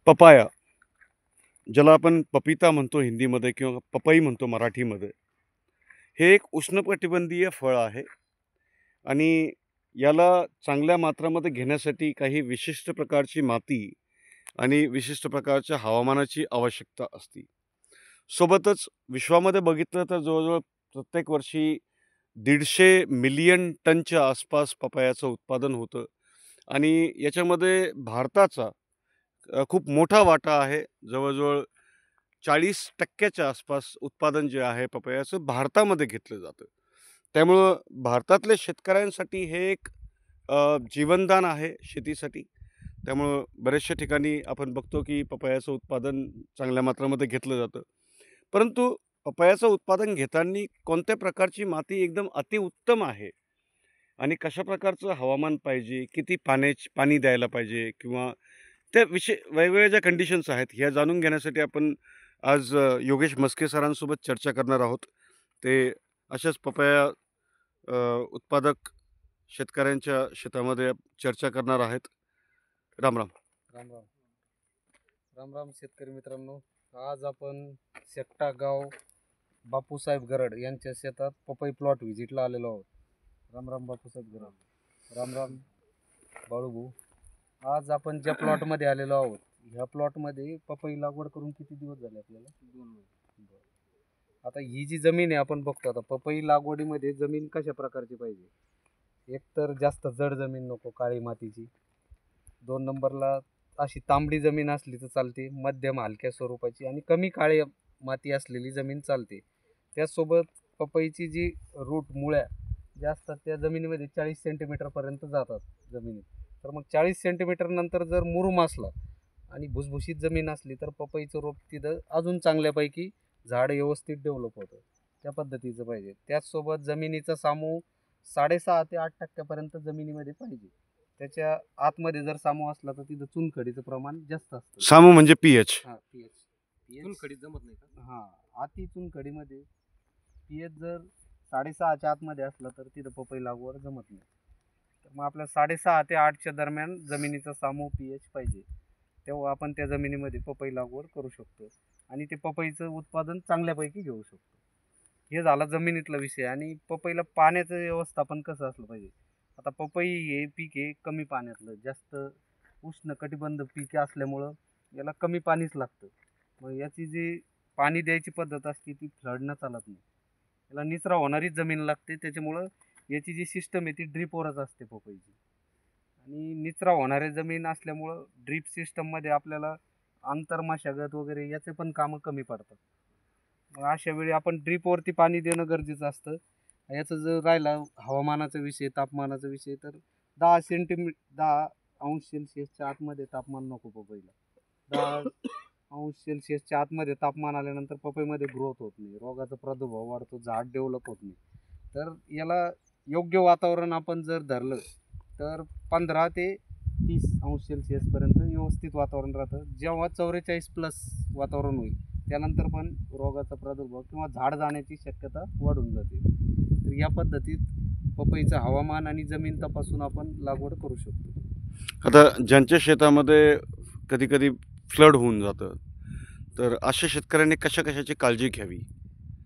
Papaya, ज्याला आपण पपिता म्हणतो हिंदीमध्ये किंवा पपई म्हणतो मराठीमध्ये, हे एक उष्णकटिबंधीय फळ आहे आणि याला चांगल्या मात्रामध्ये घेण्यासाठी काही विशिष्ट प्रकारची माती आणि विशिष्ट प्रकारच्या हवामानाची आवश्यकता असते. सोबतच विश्वामध्ये बघितलं तर जवळजवळ प्रत्येक वर्षी 150 मिलियन टनच्या आसपास पपयाचं उत्पादन होतं आणि याच्यामध्ये भारताचा खूप मोठा वाटा आहे. जवळजवळ 40% आसपास उत्पादन जे आहे पपयाचं भारतामध्ये घेतलं जातं. त्यामुळं भारतातल्या शेतकऱ्यांसाठी हे एक जीवनदान आहे शेतीसाठी. त्यामुळं बऱ्याचशा ठिकाणी आपण बघतो की पपयाचं उत्पादन चांगल्या मात्रामध्ये घेतलं जातं. परंतु पपयाचं उत्पादन घेताना कोणत्या प्रकारची माती एकदम अतिउत्तम आहे आणि कशा प्रकारचं हवामान पाहिजे, किती पाणी द्यायला पाहिजे किंवा त्या वेगवेगळ्या ज्या कंडिशन्स आहेत ह्या जाणून घेण्यासाठी आपण आज योगेश मस्के सरांसोबत चर्चा करणार आहोत. ते अशाच पपया उत्पादक शेतकऱ्यांच्या शेतामध्ये चर्चा करणार आहेत. राम राम. राम राम. राम राम शेतकरी मित्रांनो. आज आपण शेकटा गाव बापूसाहेब गरड यांच्या शेतात पपई प्लॉट व्हिजिटला आलेलो आहोत. राम राम बापूसाहेब गरड. राम राम बाळूभाऊ. आज आपण ज्या प्लॉटमध्ये आलेलो आहोत ह्या प्लॉटमध्ये पपई लागवड करून किती दिवस झाले आपल्याला? 2 महिने. आता ही जी जमीन आहे आपण बघतो, आता पपई लागवडीमध्ये जमीन कशा प्रकारची पाहिजे? एक तर जास्त जड जमीन नको, काळी मातीची. 2 नंबरला अशी तांबडी जमीन असली तर चालते, मध्यम हलक्या स्वरूपाची आणि कमी काळी माती असलेली जमीन चालते. त्याचसोबत पपईची जी रूट मुळ्या ज्या असतात त्या जमिनीमध्ये 40 सेंटीमीटरपर्यंत जातात जमिनीत. तर मग 40 सेंटीमीटर नंतर जर मुरुम असला आणि भुसभुशीत जमीन असली तर पपईचं रोप तिथं अजून चांगल्यापैकी झाड व्यवस्थित डेव्हलप होतं. त्या पद्धतीचं पाहिजे. त्याचसोबत जमिनीचा सामू 6.5 ते 8% जमिनीमध्ये पाहिजे. त्याच्या आतमध्ये जर सामू असला तर तिथं चुनखडीचं प्रमाण जास्त असतं. सामू म्हणजे पीएच. हां, पीएच चुनखडीत जमत नाही का? हां, अति चुनखडीमध्ये पीएच जर 6.5च्या आतमध्ये असला तर तिथं पपई लागवड जमत नाही. तर मग आपल्या 6.5 ते 8च्या दरम्यान जमिनीचा सामू पीएच पाहिजे. तेव्हा आपण त्या जमिनीमध्ये पपई लागवड करू शकतो आणि ते पपईचं उत्पादन चांगल्यापैकी घेऊ शकतो. हे झाला जमिनीतला विषय. आणि पपईला पाण्याचं व्यवस्थापन कसं असलं पाहिजे? आता पपई हे पीक हे कमी पाण्यातलं, जास्त उष्ण कटिबंध पीक असल्यामुळं याला कमी पाणीच लागतं. मग याची जी पाणी द्यायची पद्धत असते ती फ्लडनं चालत नाही. याला निचरा होणारीच जमीन लागते. त्याच्यामुळं याची जी सिस्टम आहे ती ड्रीपवरच असते पपईची. आणि निचरा होणाऱ्या जमीन असल्यामुळं ड्रीप सिस्टममध्ये आपल्याला आंतरमशागत वगैरे याचे पण कामं कमी पडतात. मग अशा वेळी आपण ड्रीपवरती पाणी देणं गरजेचं असतं. याचं जर राहिला हवामानाचा विषय, तापमानाचा विषय, तर 10 अंश सेल्सिअसच्या आतमध्ये तापमान नको पपईला. 10 अंश सेल्सिअसच्या आतमध्ये तापमान आल्यानंतर पपईमध्ये ग्रोथ होत नाही, रोगाचा प्रादुर्भाव वाढतो, झाड डेव्हलप होत नाही. तर याला योग्य वातावरण आपण जर धरलं तर 15 ते 30 अंश सेल्सिअसपर्यंत व्यवस्थित वातावरण राहतं. जेव्हा 44+ वातावरण होईल त्यानंतर पण रोगाचा प्रादुर्भाव किंवा झाड जाण्याची शक्यता वाढून जाते. तर या पद्धतीत पपईचं हवामान आणि जमीन तपासून आपण लागवड करू शकतो. आता ज्यांच्या शेतामध्ये कधी कधी फ्लड होऊन जातं, तर अशा शेतकऱ्यांनी कशाची काळजी घ्यावी?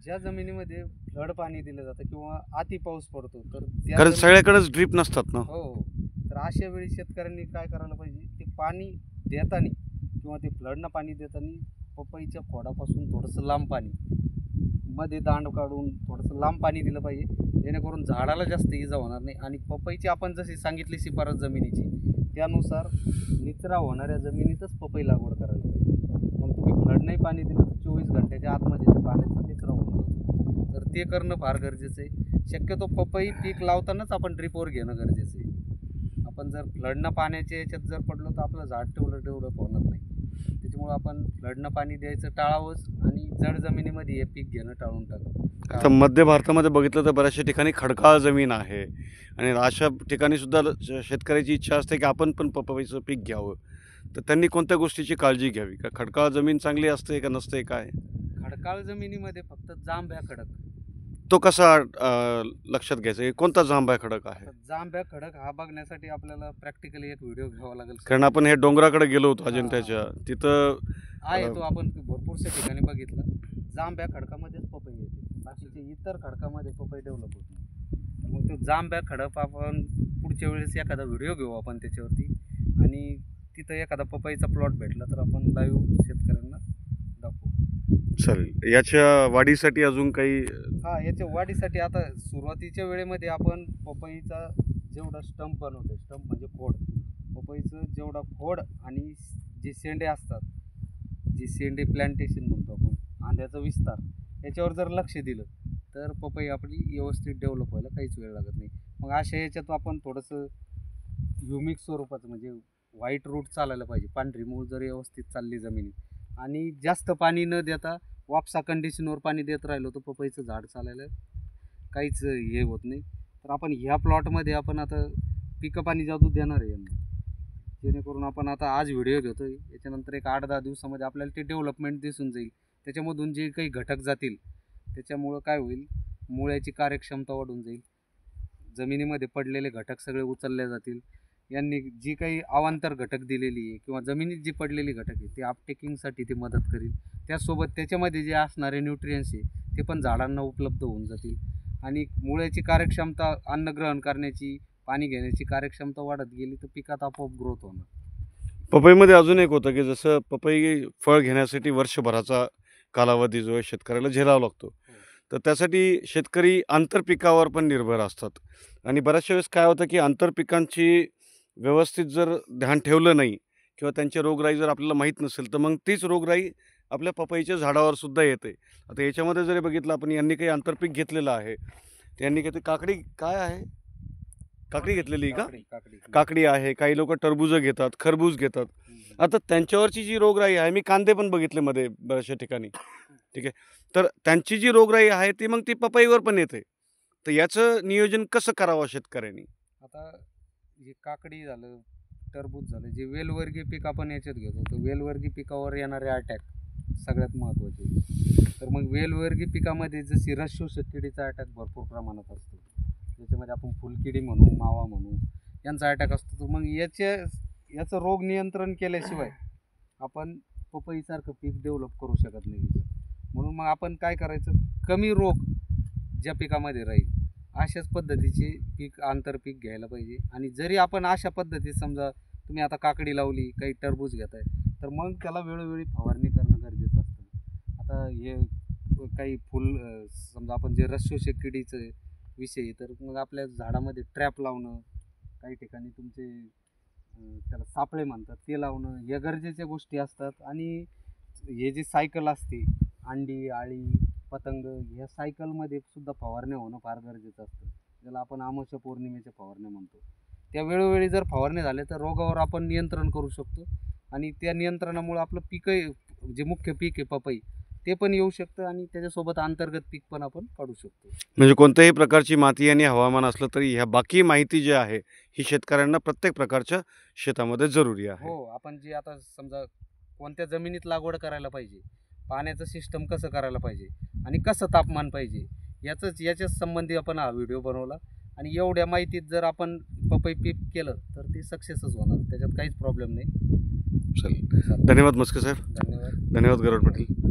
ज्या जमिनीमध्ये फ्लड पाणी दिलं जातं किंवा अति पाऊस पडतो तर कारण सगळ्याकडेच ड्रीप नसतात ना. हो, तर अशा वेळी शेतकऱ्यांनी काय करायला पाहिजे? ते पाणी देताना किंवा ते फ्लडनं पाणी देताना पपईच्या खोडापासून थोडंसं लांब पाणी, मध्ये दांड काढून थोडंसं लांब पाणी दिलं पाहिजे, जेणेकरून झाडाला जास्त इजा होणार नाही. आणि पपईची आपण जशी सांगितली शिफारस जमिनीची त्यानुसार निचरा होणाऱ्या जमिनीतच पपई लागवड करायला पाहिजे. मग तुम्ही फ्लड नाही पाणी दिलं तर 24 घंट्याच्या आतमध्ये ते पाण्याचा निचरा होऊन जातो. तर ते करणं फार गरजेचं आहे. शक्यतो पपई पीक लावतानाच आपण ड्रीपवर घेणं गरजेचं आहे. आपण जर फ्लडनं पाण्याच्या याच्यात जर पडलो तर आपलं झाड डेव्हलप होणार नाही. त्याच्यामुळं आपण फ्लडनं पाणी द्यायचं टाळावंच आणि जड जमिनीमध्ये हे पीक घेणं टाळून टाकावं. आता मध्य भारतामध्ये बघितलं तर बऱ्याचशा ठिकाणी खडकाळ जमीन आहे आणि अशा ठिकाणी सुद्धा शेतकऱ्याची इच्छा असते की आपण पण पपईचं पीक घ्यावं. तर त्यांनी कोणत्या गोष्टीची काळजी घ्यावी? का खडकाळ जमीन चांगली असते का नसते, काय? खडकाळ जमिनीमध्ये फक्त जांभ्या खडक तो कसा लक्षात घ्यायचा? कोणता जांभ्या खडक आहे? जांभ्या खडक हा बघण्यासाठी आपल्याला प्रॅक्टिकली एक व्हिडिओ घ्यावा लागेल. कारण आपण हे डोंगराकडे गेलो होतो अजिंठ्याच्या, तिथं आहे तो आपण भरपूरशा ठिकाणी बघितला. जांभ्या खडकामध्येच पपई येते, बाकीचे इतर खडकामध्ये पपई डेव्हलप होत नाही. मग तो जांभ्या खडक आपण पुढच्या वेळेस एखादा व्हिडिओ घेऊ आपण त्याच्यावरती, आणि तिथं एखादा पपईचा प्लॉट भेटला तर आपण लाईव्ह शेतकऱ्यांना दाखवू. चालेल. याच्या वाढीसाठी अजून काही? याच्या वाढीसाठी आता सुरुवातीच्या वेळेमध्ये आपण पपईचा जेवढा स्टंप बनवतो, स्टंप म्हणजे खोड, पपईचं जेवढा खोड आणि जे शेंडे असतात, जे शेंडे प्लांटेशन म्हणतो आपण, आंध्याचा विस्तार, याच्यावर जर लक्ष दिलं तर पपई आपली व्यवस्थित डेव्हलप व्हायला काहीच वेळ लागत नाही. मग अशा याच्यात आपण थोडंसं ह्युमिक स्वरूपाचं म्हणजे व्हाईट रूट चालायला पाहिजे, पांढरी मूळ जर व्यवस्थित चालली जमिनीत आणि जास्त पाणी न देता वापसा कंडिशनवर पाणी देत राहिलो तर पपईचं झाड चालायला काहीच हे होत नाही. तर आपण ह्या प्लॉटमध्ये आपण आता पिकअप आणि जादू देणार आहे यांना, जेणेकरून आपण आता आज व्हिडिओ घेतो आहे, याच्यानंतर एक 8-10 दिवसामध्ये आपल्याला ते डेव्हलपमेंट दिसून जाईल. त्याच्यामधून जे काही घटक जातील त्याच्यामुळं काय होईल, मुळ्याची कार्यक्षमता वाढून जाईल, जमिनीमध्ये पडलेले घटक सगळे उचलले जातील. यांनी जी काही अवांतर घटक दिलेली आहे किंवा जमिनीत जी पडलेली घटक आहे ते अपटेकिंगसाठी ते मदत करेल. त्यासोबत त्याच्यामध्ये जे असणारे न्यूट्रियन्स आहे ते पण झाडांना उपलब्ध होऊन जातील आणि मुळ्याची कार्यक्षमता, अन्न ग्रहण करण्याची, पाणी घेण्याची कार्यक्षमता वाढत गेली तर पिकात आपोआप ग्रोथ होणार. पपईमध्ये अजून एक होतं की जसं पपई फळ घेण्यासाठी वर्षभराचा कालावधी जो आहे शेतकऱ्याला झेलावा लागतो, तर त्यासाठी शेतकरी आंतरपिकावर पण निर्भर असतात आणि बऱ्याचशा वेळेस काय होतं की आंतरपिकांची व्यवस्थित जर ध्यान ठेवलं नाही किंवा त्यांची रोगराई जर आपल्याला माहीत नसेल तर मग तीच रोगराई आपल्या पपईच्या झाडावर सुद्धा येते. आता याच्यामध्ये जरी बघितलं आपण, यांनी काही आंतरपीक घेतलेलं आहे, त्यांनी काही काकडी, काय आहे, काकडी घेतलेली का? काकडी आहे, काही लोक टरबूज घेतात, खरबूज घेतात. आता त्यांच्यावरची जी रोगराई आहे, मी कांदे पण बघितले मध्ये बऱ्याचशा ठिकाणी, ठीक आहे, तर त्यांची जी रोगराई आहे ती मग ती पपईवर पण येते. तर याचं नियोजन कसं करावं शेतकऱ्यांनी? आता जे काकडी झालं, टरबूज झालं, जे वेलवर्गीय पीक आपण याच्यात घेतो, तर वेलवर्गीय पिकावर येणारे अटॅक सगळ्यात महत्त्वाचे. तर मग वेलवर्गीय पिकामध्ये जशी रस शोषक किडीचा अटॅक भरपूर प्रमाणात असतो, त्याच्यामध्ये आपण फुलकिडी म्हणू, मावा म्हणू, यांचा अटॅक असतो. तर मग याचं रोग नियंत्रण केल्याशिवाय आपण पपईसारखं पीक डेव्हलप करू शकत नाही याच्यात. म्हणून मग आपण काय करायचं, कमी रोग ज्या पिकामध्ये राहील अशाच पद्धतीचे पीक, आंतरपीक घ्यायला पाहिजे. आणि जरी आपण अशा पद्धतीत समजा तुम्ही आता काकडी लावली, काही टरबूज घेताय, तर मग त्याला वेळोवेळी फवारणी करणं गरजेचं असतं. आता हे काही समजा आपण जे रस शोषक किडीचं विषय, तर मग आपल्या झाडामध्ये ट्रॅप लावणं, काही ठिकाणी तुमचे त्याला सापळे म्हणतात ते लावणं, या गरजेच्या गोष्टी असतात. आणि हे जे सायकल असते, अंडी, आळी, पतंग, ह्या सायकलमध्ये सुद्धा फवारण्या होणं फार गरजेचं असतं, ज्याला आपण अमावस्या पौर्णिमेच्या फवारण्या म्हणतो. त्या वेळोवेळी जर फवारण्या झाल्या तर रोगावर आपण नियंत्रण करू शकतो आणि त्या नियंत्रणामुळे आपलं पीकही, जे मुख्य पीक आहे पपई, ते पण येऊ शकतं आणि त्याच्यासोबत अंतर्गत पीक पण आपण काढू शकतो. म्हणजे कोणत्याही प्रकारची माती आणि हवामान असलं तरी ह्या बाकी माहिती जी आहे ही शेतकऱ्यांना प्रत्येक प्रकारच्या शेतामध्ये जरुरी आहे. हो, आपण जे आता समजा कोणत्या जमिनीत लागवड करायला पाहिजे, पाण्याचं सिस्टम कसं करायला पाहिजे आणि कसं तापमान पाहिजे, याच्याच संबंधी आपण हा व्हिडिओ बनवला. आणि एवढ्या माहितीत जर आपण पपई पीक केलं तर ते सक्सेसच होणार, त्याच्यात काहीच प्रॉब्लेम नाही. चल, धन्यवाद मस्के साहेब. धन्यवाद. धन्यवाद गरुड पाटील.